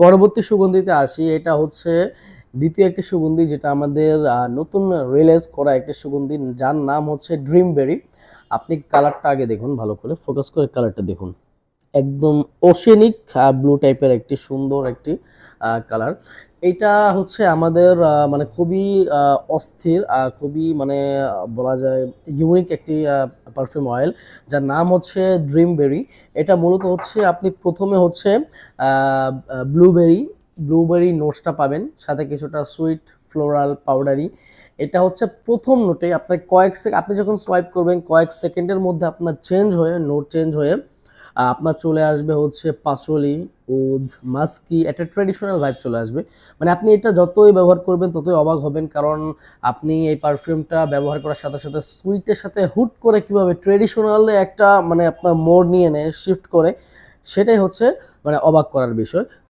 পরবর্তী সুগন্ধিতে আসি। এটা হচ্ছে দ্বিতীয় একটি সুগন্ধি, যেটা আমাদের নতুন রিলিজ করা একটি সুগন্ধি, যার নাম হচ্ছে ড্রিম বেরি। আপনি কালারটা আগে দেখুন, ভালো করে ফোকাস করে কালারটা দেখুন। একদম ওশেনিক ব্লু টাইপের একটি সুন্দর একটি কালার। এটা হচ্ছে আমাদের মানে খুবই অস্থির আর খুবই মানে বলা যায় ইউনিক একটি পারফিউম অয়েল, যার নাম হচ্ছে ড্রিম বেরি। এটা মূলত হচ্ছে আপনি প্রথমে হচ্ছে ব্লুবেরি ব্লুবেরি নোটসটা পাবেন, সাথে কিছুটা সুইট ফ্লোরাল পাউডারি। এটা হচ্ছে প্রথম নোটে আপনার আপনি যখন সোয়াইপ করবেন কয়েক সেকেন্ডের মধ্যে আপনার নোট চেঞ্জ হয়ে আপনার চলে আসবে হচ্ছে পাচলি, উদ, মাস্কি, একটা ট্রেডিশনাল ভাইব চলে আসবে। মানে আপনি এটা যতই ব্যবহার করবেন ততই অবাক হবেন, কারণ আপনি এই পারফিউমটা ব্যবহার করার সাথে সাথে সুইটের সাথে হুট করে কিভাবে ট্রেডিশনাল একটা মানে আপনার মোড় নিয়ে নেয়, শিফট করে, সেটাই হচ্ছে মানে অবাক করার বিষয়।